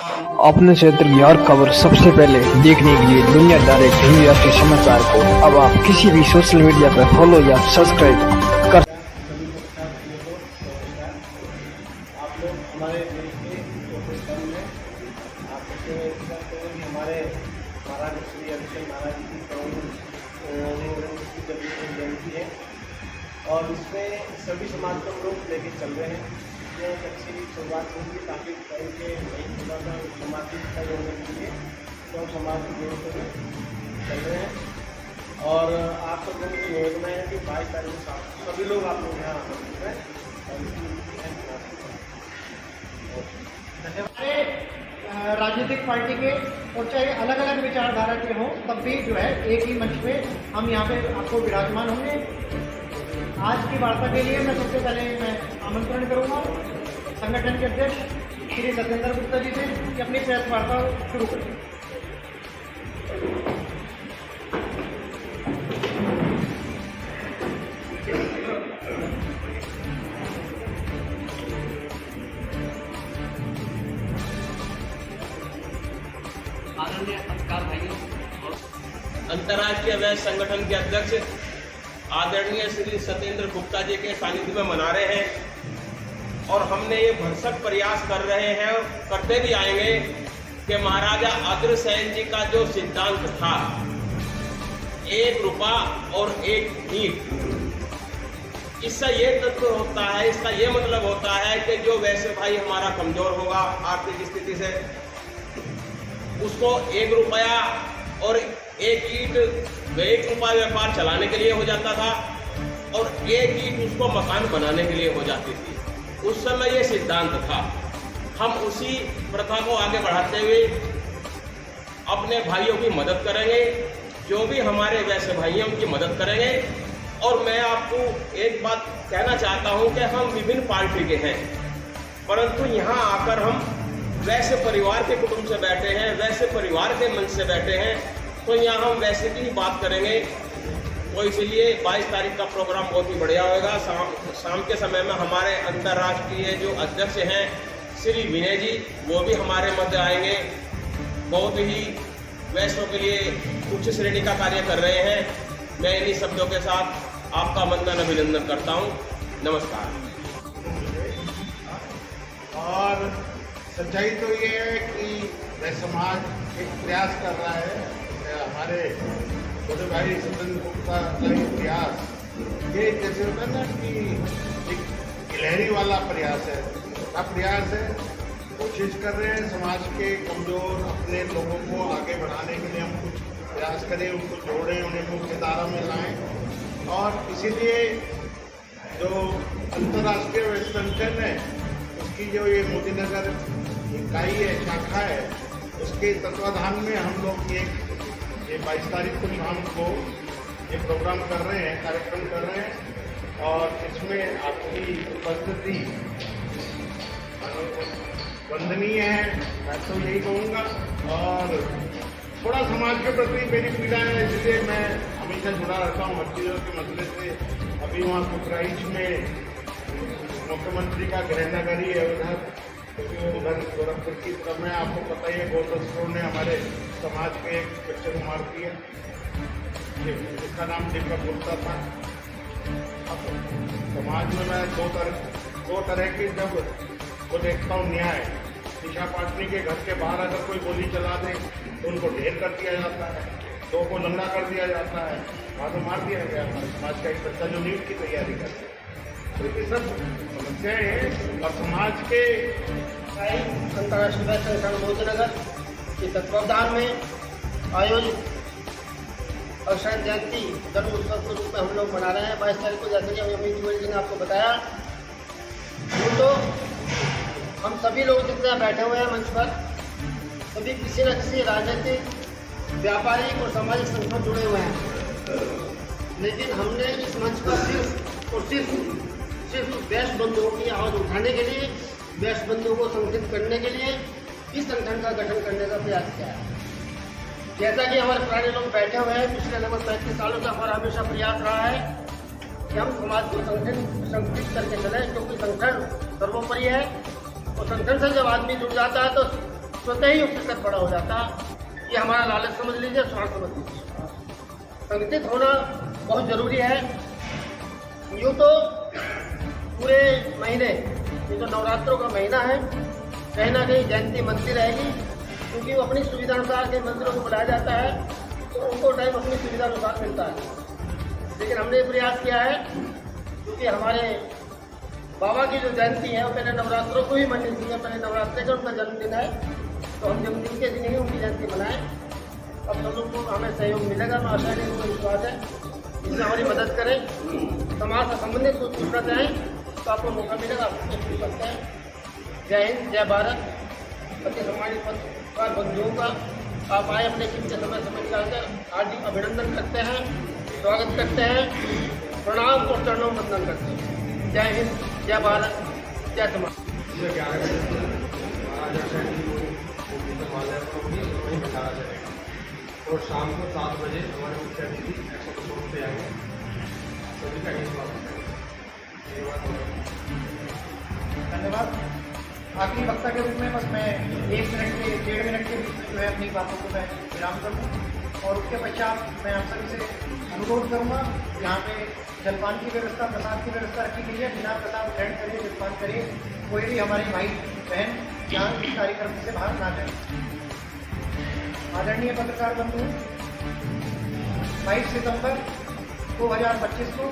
अपने क्षेत्र की हर खबर सबसे पहले देखने के लिए दुनिया डायरेक्ट हिंदी राष्ट्रीय समाचार को अब आप किसी भी सोशल मीडिया पर फॉलो या सब्सक्राइब कर। आप लोग हमारे देश के हिंदुस्तान में आप हमारे महाराज श्री अभिषेक महाराज जी की जयंती है और इसमें सभी समाज को लोग लेके चल रहे हैं। ये एक अच्छी शुरुआत होगी ताकि कहीं के थोड़ा सा समाज की सहयोग के लिए तो समाज की जरूरत में चल रहे हैं। और आप सब लोगों की योजना है कि 22 तारीख को सभी लोग आप लोग यहाँ आ सकते हैं और राजनीतिक पार्टी के और चाहे अलग अलग विचारधारा के हों तब भी जो है एक ही मंच पे हम यहाँ पे आपको विराजमान होंगे। आज की वार्ता के लिए मैं सबसे पहले मैं आमंत्रण करूंगा संगठन के अध्यक्ष श्री सत्येंद्र गुप्ता जी से कि अपनी प्रेस वार्ता शुरू करें। अंतर्राष्ट्रीय वैश्य संगठन के अध्यक्ष आदरणीय श्री सत्येंद्र गुप्ता जी के सानिध्य में मना रहे हैं और हमने ये भरसक प्रयास कर रहे हैं और करते भी आएंगे कि महाराजा अग्रसेन जी का जो सिद्धांत था 1 रुपया और 1 ईंट, इसका ये तत्व होता है, इसका ये मतलब होता है कि जो वैसे भाई हमारा कमजोर होगा आर्थिक स्थिति से उसको 1 रुपया और 1 ईंट 1 रुपया व्यापार चलाने के लिए हो जाता था और 1 ईंट उसको मकान बनाने के लिए हो जाती थी। उस समय ये सिद्धांत था। हम उसी प्रथा को आगे बढ़ाते हुए अपने भाइयों की मदद करेंगे, जो भी हमारे वैसे भाइयों की मदद करेंगे। और मैं आपको एक बात कहना चाहता हूं कि हम विभिन्न पार्टी के हैं, परंतु यहाँ आकर हम वैसे परिवार के कुटुंब से बैठे हैं, वैसे परिवार के मंच से बैठे हैं, तो यहाँ हम वैसे की ही बात करेंगे। तो इसलिए 22 तारीख का प्रोग्राम बहुत ही बढ़िया होगा। शाम के समय में हमारे अंतर्राष्ट्रीय जो अध्यक्ष हैं श्री विनय जी, वो भी हमारे मध्य आएंगे। बहुत ही वैश्यों के लिए उच्च श्रेणी का कार्य कर रहे हैं। मैं इन्हीं शब्दों के साथ आपका वंदन अभिनंदन करता हूँ। नमस्कार। और सच्चाई तो ये है कि वह समाज एक प्रयास कर रहा है। हमारे छोटे भाई सत्येंद्र गुप्ता का प्रयास ये जैसे होता है ना कि एक गिलहरी वाला प्रयास है, का प्रयास है। कोशिश कर रहे हैं समाज के कमजोर अपने लोगों को आगे बढ़ाने के लिए हम कुछ प्रयास करें, उनको जोड़ें, उन्हें मुख्यधारा में लाएं। और इसीलिए जो अंतर्राष्ट्रीय वैश्य संगठन है उसकी जो ये मोदीनगर इकाई है, शाखा है, उसके तत्वाधान में हम लोग ये 22 तारीख को शाम को ये प्रोग्राम कर रहे हैं, कार्यक्रम कर रहे हैं। और इसमें आपकी उपस्थिति वंदनीय है, मैं तो यही कहूँगा। और थोड़ा समाज के प्रति मेरी पीड़ा है, इसलिए मैं हमेशा जुड़ा रहता हूँ हर चीज़ों के मसले से। अभी वहाँ कुकराइच में मुख्यमंत्री का गृहनगर ही है उधर, क्योंकि उधर गोरखपुर की तरफ में आपको पता ही है गौतस्त्रों ने हमारे समाज के एक बच्चे को मार दिया, जिसका नाम दीपक गुप्ता था। अब समाज में मैं दो तरह की जब वो देखता हूँ न्याय, दिशा पाटनी के घर के बाहर अगर कोई गोली चला दे तो उनको ढेर कर दिया जाता है, 2 को लंगड़ा कर दिया जाता है, बाद में मार दिया गया हमारे समाज का एक बच्चा जो नीट की तैयारी करता है। तो ये सब समस्याएं हैं। और समाज के अंतर्राष्ट्रीय वैश्य संगठन मोदीनगर के तत्वावधान में आयोजित अग्रसेन जयंती जन्म उत्सव के रूप में हम लोग मना रहे हैं 22 तारीख को। जैसे कि अमित तिवारी जी ने आपको बताया, तो हम सभी लोग जितने बैठे हुए हैं मंच पर, सभी किसी न किसी राजनीतिक, व्यापारिक और सामाजिक संगठन जुड़े हुए हैं। लेकिन हमने इस मंच पर सिर्फ वैश्य बंधुओं की आवाज़ उठाने के लिए, वैश्य बंधुओं को संगठित करने के लिए इस संगठन का गठन करने का प्रयास किया है। जैसा कि हमारे पुराने लोग बैठे हुए हैं, पिछले लगभग 35 सालों से हमारा हमेशा प्रयास रहा है कि हम समाज को संगठित करके चले, क्योंकि संगठन सर्वोपरि है। और संगठन से जब आदमी जुड़ जाता है तो स्वतः ही उसके सर बड़ा हो जाता। ये हमारा लालच समझ लीजिए, स्वार्थ समझ लीजिए। संगठित होना बहुत ज़रूरी है। यूँ तो पूरे महीने, ये तो नवरात्रों का महीना है, कहीं ना कहीं जयंती बनती रहेगी, क्योंकि वो अपनी सुविधा अनुसार के मंदिरों को बुलाया जाता है तो उनको टाइम अपनी सुविधा अनुसार मिलता है। लेकिन हमने ये प्रयास किया है, क्योंकि हमारे बाबा की जो जयंती है वो पहले नवरात्रों को ही मनाई थी, पहले नवरात्रि का उनका जन्मदिन है, तो हम जन्मदिन के दिन ही उनकी जयंती मनाएं। अब सब लोग को हमें सहयोग मिलेगा, मैं आशा नहीं, मुझे विश्वास है, इसमें हमारी मदद करें। समाज से संबंधित कुछ पूछना चाहें तो आपको मौका मिलेगा, आप उससे पूछ सकते हैं। जय हिंद, जय भारत। पति सम्मानित पत्रकार बंधुओं का आप आए, अपने कीमती समय निकालकर हार्दिक अभिनंदन करते हैं, स्वागत करते हैं, प्रणाम और चरणों में वंदन करते हैं। जय हिंद, जय भारत, जय समाज। और शाम को 7 बजे हमारे मुख्य अतिथि 100 पे आएंगे। सभी का धन्यवाद। आखिरी वक्ता के रूप में बस मैं 1 मिनट के 1.5 मिनट के बीच में जो है अपनी बातों को मैं विराम करूँ और उसके पश्चात मैं आप सभी से अनुरोध करूँगा, यहाँ पे जलपान की व्यवस्था, प्रसाद की व्यवस्था रखी गई है। बिना प्रसाद ग्रहण करिए, जलपान करिए, कोई भी हमारे भाई बहन यहाँ इस कार्यक्रम से बाहर ना जाए। आदरणीय पत्रकार बंधु, 22 सितंबर 2025 को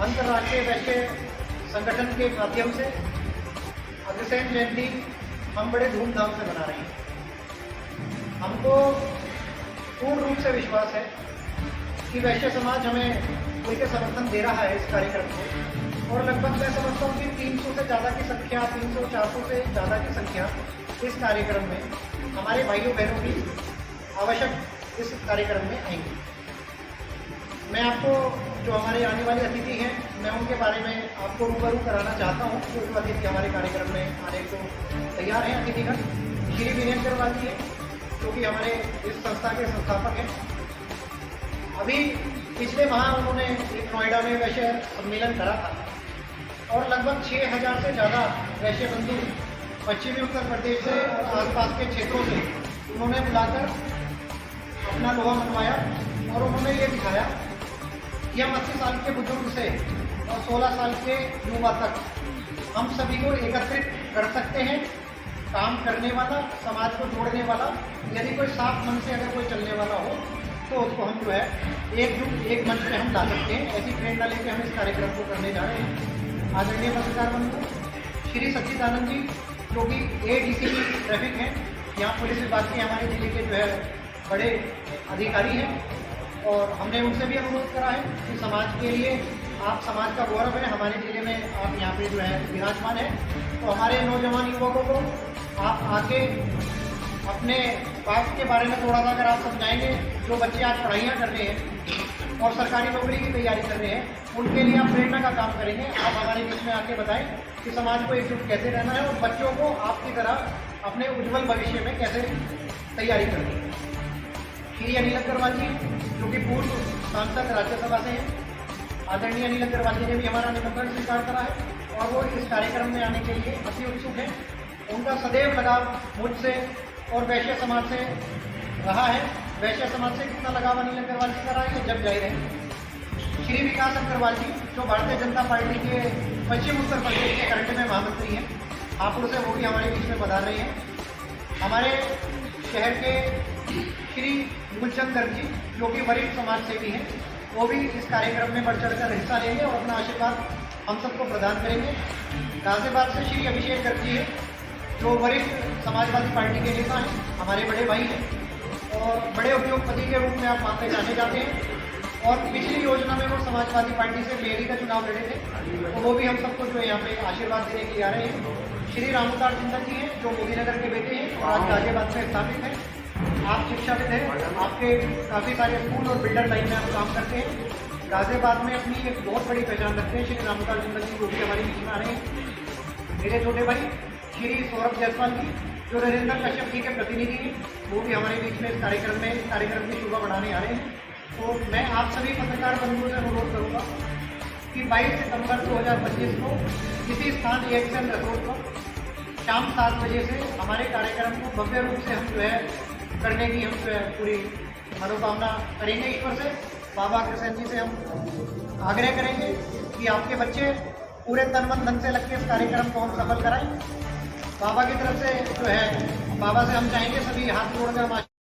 अंतर्राष्ट्रीय वैश्य संगठन के माध्यम से अग्रसेन जयंती हम बड़े धूमधाम से मना रहे हैं। हमको पूर्ण रूप से विश्वास है कि वैश्य समाज हमें खुल के समर्थन दे रहा है इस कार्यक्रम को, और लगभग मैं समझता हूँ कि 300 से ज़्यादा की संख्या, 300-400 से ज़्यादा की संख्या इस कार्यक्रम में हमारे भाइयों बहनों की आवश्यक इस कार्यक्रम में आएंगे। मैं आपको जो हमारे आने वाले अतिथि हैं, मैं उनके बारे में आपको रूबरू कराना चाहता हूँ। जो अतिथि हमारे कार्यक्रम में आने को तैयार हैं अतिथिगण, श्री विनय अग्रवाल जी हैं, जो कि हमारे इस संस्था के संस्थापक हैं। अभी पिछले माह उन्होंने एक नोएडा में वैश्य सम्मेलन करा था और लगभग 6000 से ज़्यादा वैश्य बंधु पश्चिमी उत्तर प्रदेश से और आसपास के क्षेत्रों से उन्होंने बुलाकर अपना लोहा मनवाया और उन्होंने ये दिखाया कि हम 80 साल के बुजुर्ग से और 16 साल के युवा तक हम सभी को एकत्रित कर सकते हैं। काम करने वाला, समाज को जोड़ने वाला, यदि कोई साफ मन से अगर कोई चलने वाला हो तो उसको हम जो है एक मंच पे हम ला सकते हैं। ऐसी प्रेरणा लेकर हम इस कार्यक्रम को करने जा रहे हैं। आदरणीय पत्रकार बंधु, श्री सच्चिदानंद जी जो कि ADCP ट्रैफिक हैं, यहाँ पुलिस विभाग के हमारे जिले के जो है बड़े अधिकारी हैं, और हमने उनसे भी अनुरोध करा है कि समाज के लिए आप समाज का गौरव है, हमारे जिले में आप यहाँ पे जो है विराजमान है, तो हमारे नौजवान युवकों को आप आके अपने पास के बारे में थोड़ा सा अगर आप समझाएंगे, जो बच्चे आज पढ़ाइयाँ कर रहे हैं और सरकारी नौकरी की तैयारी कर रहे हैं, उनके लिए आप प्रेरणा का काम करेंगे। आप हमारे बीच में आके बताएं कि समाज को एकजुट कैसे रहना है और बच्चों को आपकी तरह अपने उज्जवल भविष्य में कैसे तैयारी करनी है। श्री अनिल अग्रवाल जी जो कि पूर्व सांसद राज्यसभा से हैं, आदरणीय अनिल अग्रवाल जी ने भी हमारा निमंत्रण स्वीकार करा है और वो इस कार्यक्रम में आने के लिए अति उत्सुक हैं। उनका सदैव लगाव मुझसे और वैश्य समाज से रहा है। वैश्य समाज से कितना लगाव अनिल अग्रवाल जी का रहा है ये जब जाहिर है। श्री विकास अग्रवाल जी जो भारतीय जनता पार्टी के पश्चिम उत्तर प्रदेश के करंट में महामंत्री हैं, हापुड़ से वो भी हमारे बीच में पधार रहे हैं। हमारे शहर के श्री मूलचंद गर्ग जी जो कि वरिष्ठ समाज सेवी हैं, वो भी इस कार्यक्रम में बढ़ चढ़कर हिस्सा लेंगे और अपना आशीर्वाद हम सबको प्रदान करेंगे। गाजियाबाद से श्री अभिषेक गर्ग जी हैं जो वरिष्ठ समाजवादी पार्टी के नेता हैं, हमारे बड़े भाई हैं और बड़े उद्योगपति के रूप में आप मानते जाने जाते हैं, और पिछली योजना में वो समाजवादी पार्टी से मेयरी का चुनाव लड़े थे, तो वो भी हम सबको जो है यहाँ पे आशीर्वाद देने के लिए आ रहे हैं। श्री रामूतार जिंदल जी हैं जो मोदीनगर के बेटे हैं और आज गाजियाबाद में स्थापित हैं। आप शिक्षाविद हैं, आपके काफ़ी सारे स्कूल और बिल्डर लाइन में आप काम करते हैं। गाजियाबाद में अपनी एक बहुत बड़ी पहचान रखते हैं। श्री रामूतार जिंदल जी वो भी हमारे बीच में आ रहे हैं। मेरे छोटे भाई श्री सौरभ जायसवाल जी जो नरेंद्र कश्यप जी के प्रतिनिधि हैं, वो भी हमारे बीच में इस कार्यक्रम की शोभा बढ़ाने आ रहे हैं। तो मैं आप सभी पत्रकार बंधुओं से अनुरोध करूँगा कि 22 सितंबर 2025 को किसी स्थान एक्शन रिसोर्ट पर शाम 7 बजे से हमारे कार्यक्रम को भव्य रूप से हम जो है करने की हम जो है पूरी मनोकामना करेंगे। ईश्वर से, बाबा कृष्ण जी से हम आग्रह करेंगे कि आपके बच्चे पूरे तन मन धन से लग के इस कार्यक्रम को हम सफल कराएं। बाबा की तरफ से जो है, बाबा से हम चाहेंगे सभी हाथ जोड़कर